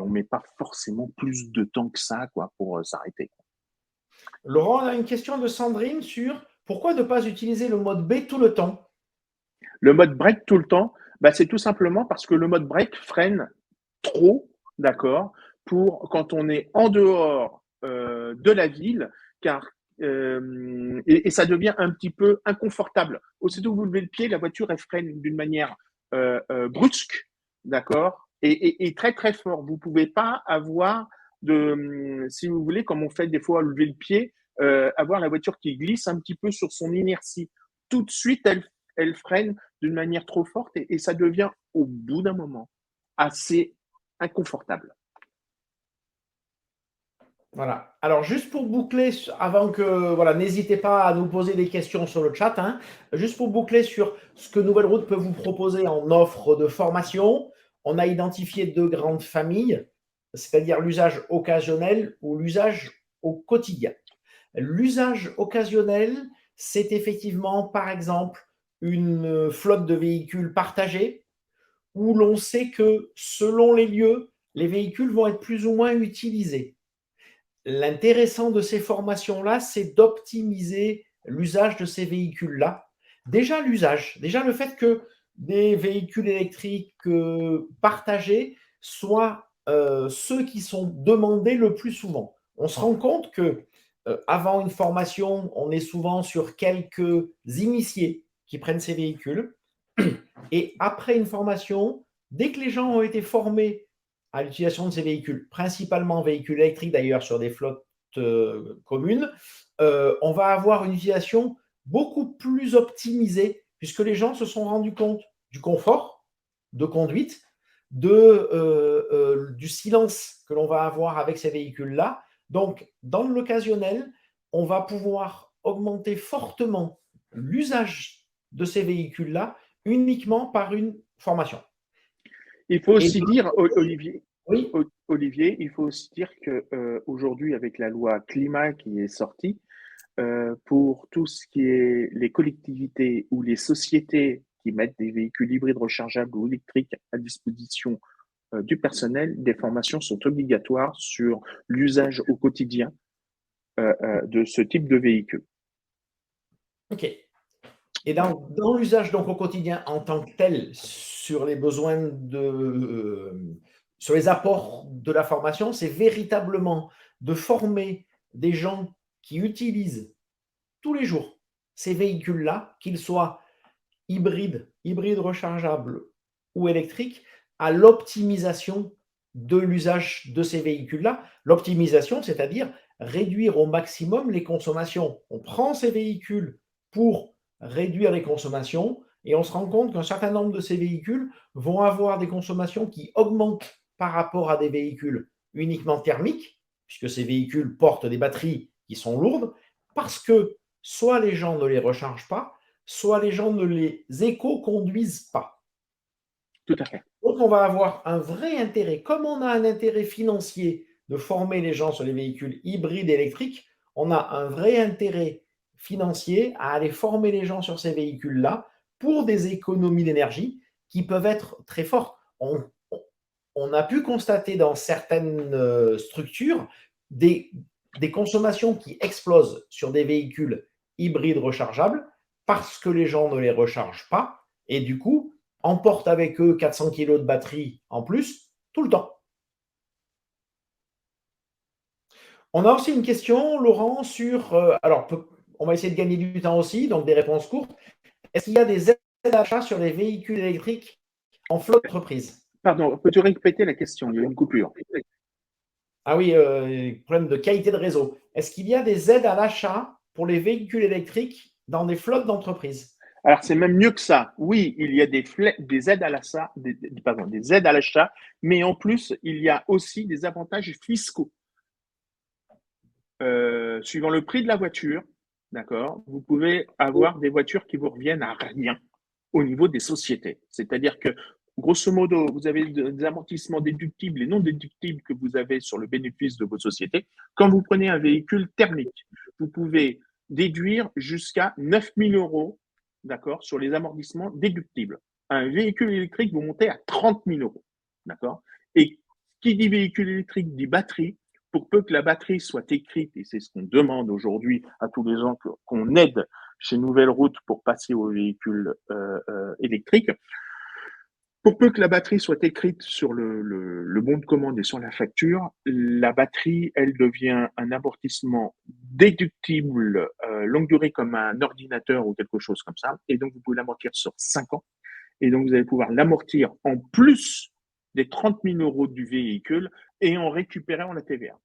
on met pas forcément plus de temps que ça quoi, pour s'arrêter. Laurent, on a une question de Sandrine sur pourquoi ne pas utiliser le mode B tout le temps. Le mode break tout le temps, bah, c'est tout simplement parce que le mode break freine trop, d'accord, pour quand on est en dehors de la ville, car et ça devient un petit peu inconfortable. Aussitôt que vous levez le pied, la voiture elle freine d'une manière brusque, d'accord, et très très fort. Vous pouvez pas avoir de, si vous voulez, comme on fait des fois lever le pied, avoir la voiture qui glisse un petit peu sur son inertie. Tout de suite, elle freine d'une manière trop forte et ça devient au bout d'un moment assez inconfortable. Voilà. Alors, juste pour boucler, avant que, voilà, n'hésitez pas à nous poser des questions sur le chat, hein. Juste pour boucler sur ce que Nouvelle Route peut vous proposer en offre de formation, on a identifié deux grandes familles, c'est-à-dire l'usage occasionnel ou l'usage au quotidien. L'usage occasionnel, c'est effectivement, par exemple, une flotte de véhicules partagés où l'on sait que selon les lieux, les véhicules vont être plus ou moins utilisés. L'intéressant de ces formations-là, c'est d'optimiser l'usage de ces véhicules-là. Déjà l'usage, déjà le fait que des véhicules électriques partagés soient ceux qui sont demandés le plus souvent. On se rend compte que avant une formation, on est souvent sur quelques initiés qui prennent ces véhicules. Et après une formation, dès que les gens ont été formés à l'utilisation de ces véhicules, principalement véhicules électriques d'ailleurs sur des flottes communes, on va avoir une utilisation beaucoup plus optimisée puisque les gens se sont rendus compte du confort de conduite, du silence que l'on va avoir avec ces véhicules-là. Donc, dans l'occasionnel, on va pouvoir augmenter fortement l'usage de ces véhicules-là uniquement par une formation. Il faut aussi dire, Olivier, oui. Olivier, il faut aussi dire qu'aujourd'hui, avec la loi climat qui est sortie, pour tout ce qui est les collectivités ou les sociétés qui mettent des véhicules hybrides rechargeables ou électriques à disposition du personnel, des formations sont obligatoires sur l'usage au quotidien de ce type de véhicule. OK. Et dans l'usage donc au quotidien en tant que tel, sur les besoins sur les apports de la formation, c'est véritablement de former des gens qui utilisent tous les jours ces véhicules-là, qu'ils soient hybrides rechargeables ou électriques, à l'optimisation de l'usage de ces véhicules-là. L'optimisation, c'est-à-dire réduire au maximum les consommations. On prend ces véhicules pour réduire les consommations et on se rend compte qu'un certain nombre de ces véhicules vont avoir des consommations qui augmentent par rapport à des véhicules uniquement thermiques, puisque ces véhicules portent des batteries qui sont lourdes, parce que soit les gens ne les rechargent pas, soit les gens ne les éco-conduisent pas. Tout à fait. Donc, on va avoir un vrai intérêt. Comme on a un intérêt financier de former les gens sur les véhicules hybrides électriques, on a un vrai intérêt financier à aller former les gens sur ces véhicules-là pour des économies d'énergie qui peuvent être très fortes. On a pu constater dans certaines structures des consommations qui explosent sur des véhicules hybrides rechargeables parce que les gens ne les rechargent pas et du coup emportent avec eux 400 kg de batterie en plus tout le temps. On a aussi une question, Laurent, sur… alors, on va essayer de gagner du temps aussi, donc des réponses courtes. Est-ce qu'il y a des aides d'achat sur les véhicules électriques en flotte d'entreprise? Pardon, peux-tu répéter la question? Il y a une coupure. Ah oui, problème de qualité de réseau. Est-ce qu'il y a des aides à l'achat pour les véhicules électriques dans des flottes d'entreprises? Alors, c'est même mieux que ça. Oui, il y a des aides à l'achat, des aides à l'achat, mais en plus, il y a aussi des avantages fiscaux. Suivant le prix de la voiture, d'accord, vous pouvez avoir des voitures qui vous reviennent à rien au niveau des sociétés. C'est-à-dire que, grosso modo, vous avez des amortissements déductibles et non déductibles que vous avez sur le bénéfice de votre société. Quand vous prenez un véhicule thermique, vous pouvez déduire jusqu'à 9 000 euros, d'accord, sur les amortissements déductibles. Un véhicule électrique, vous montez à 30 000 euros, d'accord. Et qui dit véhicule électrique dit batterie. Pour peu que la batterie soit écrite, et c'est ce qu'on demande aujourd'hui à tous les gens qu'on aide chez Nouvelle Route pour passer aux véhicules électriques, pour peu que la batterie soit écrite sur le bon de commande et sur la facture, la batterie, elle devient un amortissement déductible longue durée comme un ordinateur ou quelque chose comme ça. Et donc, vous pouvez l'amortir sur 5 ans. Et donc, vous allez pouvoir l'amortir en plus des 30 000 euros du véhicule et en récupérant la TVA.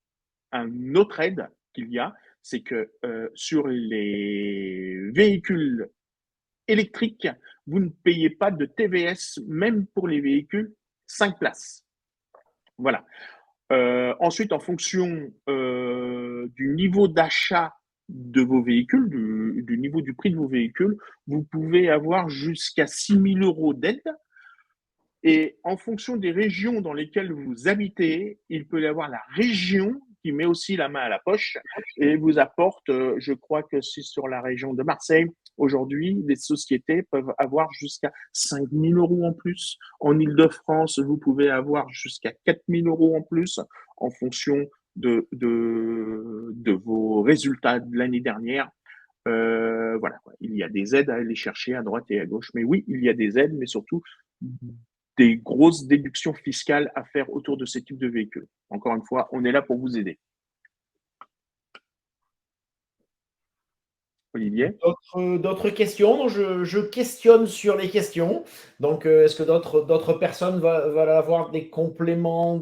Un autre aide qu'il y a, c'est que sur les véhicules électriques, vous ne payez pas de TVS, même pour les véhicules 5 places. Voilà. Ensuite, en fonction du niveau d'achat de vos véhicules, du niveau du prix de vos véhicules, vous pouvez avoir jusqu'à 6 000 euros d'aide. Et en fonction des régions dans lesquelles vous habitez, il peut y avoir la région qui met aussi la main à la poche et vous apporte, je crois que c'est sur la région de Marseille, aujourd'hui, les sociétés peuvent avoir jusqu'à 5 000 euros en plus. En Île-de-France, vous pouvez avoir jusqu'à 4 000 euros en plus en fonction de vos résultats de l'année dernière. Voilà, il y a des aides à aller chercher à droite et à gauche. Mais oui, il y a des aides, mais surtout des grosses déductions fiscales à faire autour de ces types de véhicules. Encore une fois, on est là pour vous aider. Olivier? D'autres questions? Je questionne sur les questions. Donc, est-ce que d'autres personnes veulent avoir des compléments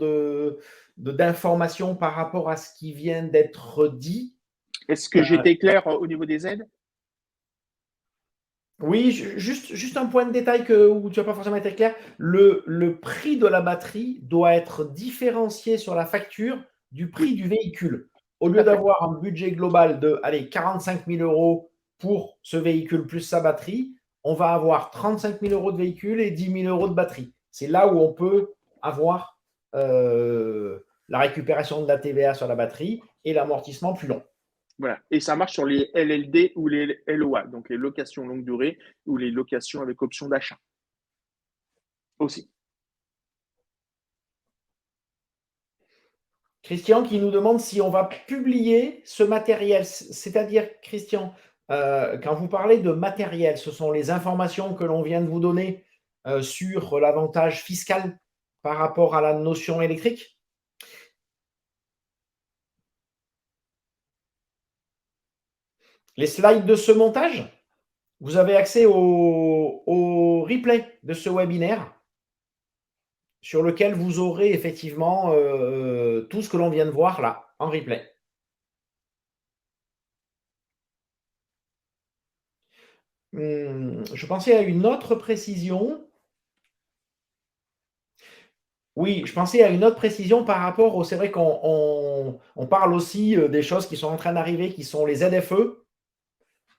d'informations par rapport à ce qui vient d'être dit? Est-ce que j'étais clair au niveau des aides? Oui, juste un point de détail où tu n'as pas forcément été clair. Le prix de la batterie doit être différencié sur la facture du prix Oui, du véhicule. Au tout lieu à fait. d'avoir un budget global de allez, 45 000 euros pour ce véhicule plus sa batterie, on va avoir 35 000 euros de véhicule et 10 000 euros de batterie. C'est là où on peut avoir la récupération de la TVA sur la batterie et l'amortissement plus long. Voilà. Et ça marche sur les LLD ou les LOA, donc les locations longue durée ou les locations avec option d'achat aussi. Christian qui nous demande si on va publier ce matériel. C'est-à-dire, Christian, quand vous parlez de matériel, ce sont les informations que l'on vient de vous donner sur l'avantage fiscal par rapport à la notion électrique. Les slides de ce montage, vous avez accès au replay de ce webinaire sur lequel vous aurez effectivement tout ce que l'on vient de voir là en replay. Je pensais à une autre précision. Oui, je pensais à une autre précision par rapport au. C'est vrai qu'on parle aussi des choses qui sont en train d'arriver, qui sont les ZFE,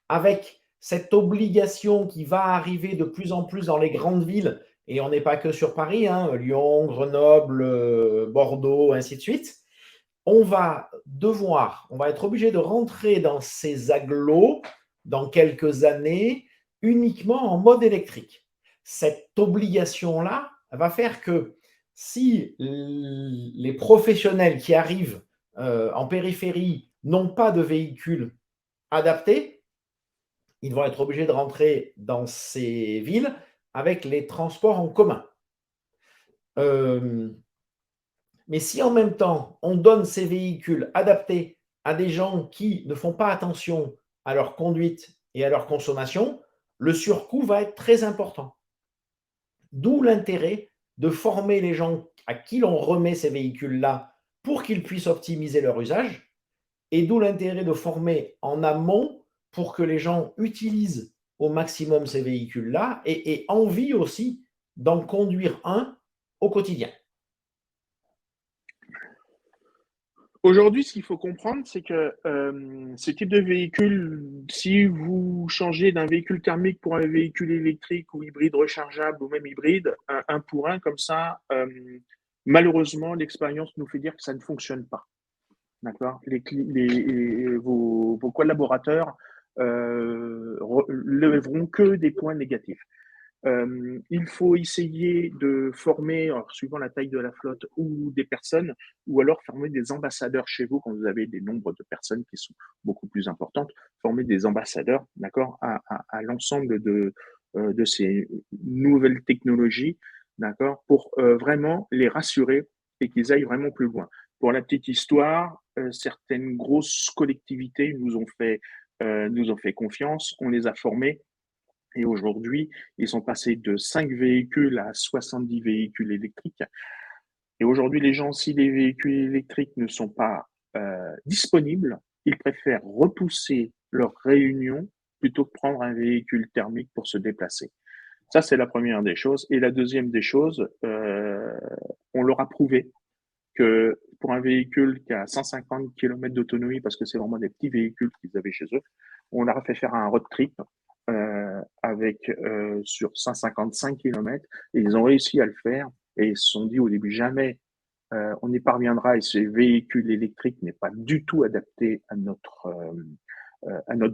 avec cette obligation qui va arriver de plus en plus dans les grandes villes, et on n'est pas que sur Paris, hein, Lyon, Grenoble, Bordeaux, ainsi de suite. On va être obligé de rentrer dans ces agglos dans quelques années uniquement en mode électrique. Cette obligation-là va faire que si les professionnels qui arrivent en périphérie n'ont pas de véhicules adaptés, ils vont être obligés de rentrer dans ces villes avec les transports en commun. Mais si en même temps, on donne ces véhicules adaptés à des gens qui ne font pas attention à leur conduite et à leur consommation, le surcoût va être très important. D'où l'intérêt de former les gens à qui l'on remet ces véhicules-là pour qu'ils puissent optimiser leur usage, et d'où l'intérêt de former en amont pour que les gens utilisent au maximum ces véhicules-là et aient envie aussi d'en conduire un au quotidien. Aujourd'hui, ce qu'il faut comprendre, c'est que ce type de véhicule, si vous changez d'un véhicule thermique pour un véhicule électrique ou hybride rechargeable ou même hybride, un pour un comme ça, malheureusement, l'expérience nous fait dire que ça ne fonctionne pas. D'accord. Vos collaborateurs lèveront que des points négatifs. Il faut essayer de former, alors, suivant la taille de la flotte ou des personnes, ou alors former des ambassadeurs chez vous quand vous avez des nombres de personnes qui sont beaucoup plus importantes, former des ambassadeurs, d'accord, à l'ensemble de ces nouvelles technologies, d'accord, pour vraiment les rassurer et qu'ils aillent vraiment plus loin. Pour la petite histoire, certaines grosses collectivités nous ont fait confiance, on les a formés et aujourd'hui, ils sont passés de 5 véhicules à 70 véhicules électriques. Et aujourd'hui, les gens, si les véhicules électriques ne sont pas disponibles, ils préfèrent repousser leur réunion plutôt que prendre un véhicule thermique pour se déplacer. Ça, c'est la première des choses. Et la deuxième des choses, on leur a prouvé que pour un véhicule qui a 150 km d'autonomie, parce que c'est vraiment des petits véhicules qu'ils avaient chez eux, on leur a fait faire un road trip avec sur 155 km et ils ont réussi à le faire et ils se sont dit au début jamais on y parviendra et ce véhicule électrique n'est pas du tout adapté à notre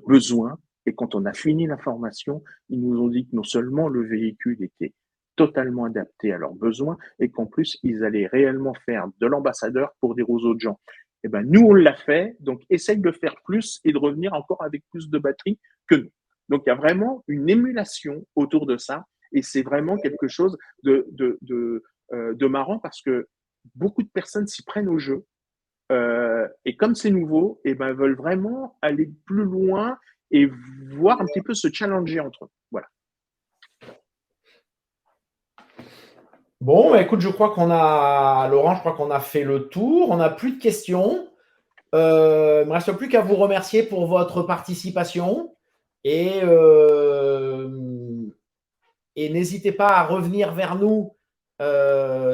besoin. Et quand on a fini la formation, ils nous ont dit que non seulement le véhicule était totalement adapté à leurs besoins et qu'en plus, ils allaient réellement faire de l'ambassadeur pour dire aux autres gens, eh ben, nous, on l'a fait, donc essaye de faire plus et de revenir encore avec plus de batterie que nous. Donc, il y a vraiment une émulation autour de ça et c'est vraiment quelque chose de marrant parce que beaucoup de personnes s'y prennent au jeu et comme c'est nouveau, et ben, veulent vraiment aller plus loin et voir un petit peu se challenger entre eux. Voilà. Bon, bah, écoute, Laurent, je crois qu'on a fait le tour. On n'a plus de questions. Il ne me reste plus qu'à vous remercier pour votre participation. Et Et n'hésitez pas à revenir vers nous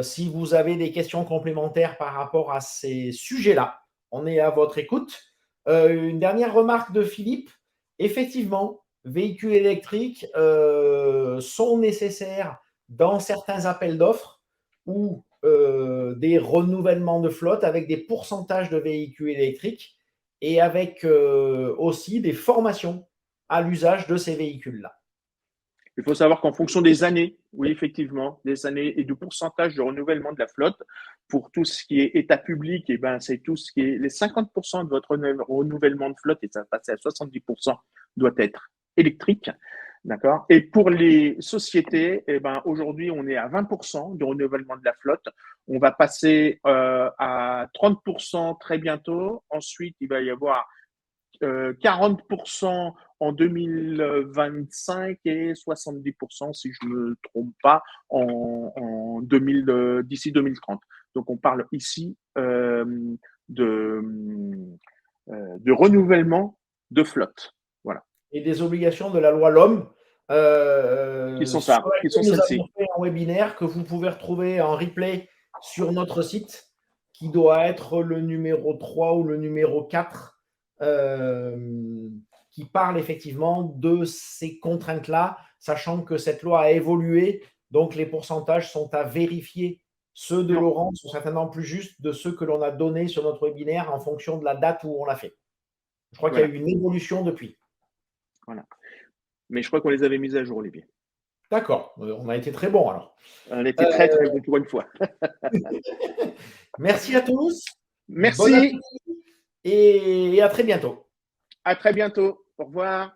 si vous avez des questions complémentaires par rapport à ces sujets-là. On est à votre écoute. Une dernière remarque de Philippe. Effectivement, véhicules électriques sont nécessaires dans certains appels d'offres ou des renouvellements de flotte avec des pourcentages de véhicules électriques et avec aussi des formations à l'usage de ces véhicules-là. Il faut savoir qu'en fonction des années, oui, effectivement, des années et du pourcentage de renouvellement de la flotte, pour tout ce qui est état public, et ben, c'est tout ce qui est les 50% de votre renouvellement de flotte, et ça va passer à 70%, doit être électrique. D'accord. Et pour les sociétés, eh ben, aujourd'hui, on est à 20% de renouvellement de la flotte. On va passer à 30% très bientôt. Ensuite, il va y avoir 40% en 2025 et 70%, si je ne me trompe pas, d'ici 2030. Donc, on parle ici de renouvellement de flotte. Voilà. Et des obligations de la loi LOM Qui sont sur ça, qui sont laquelle nous celles-ci. avons fait un webinaire que vous pouvez retrouver en replay sur notre site, qui doit être le numéro 3 ou le numéro 4, qui parle effectivement de ces contraintes-là, sachant que cette loi a évolué, donc les pourcentages sont à vérifier. Ceux de Laurent sont certainement plus justes de ceux que l'on a donnés sur notre webinaire en fonction de la date où on l'a fait. Je crois qu'il y a eu une évolution depuis. Voilà. Mais je crois qu'on les avait mises à jour, Olivier. D'accord, on a été très bon alors. On était très bon pour une fois. Merci à tous. Merci. Et à très bientôt. À très bientôt. Au revoir.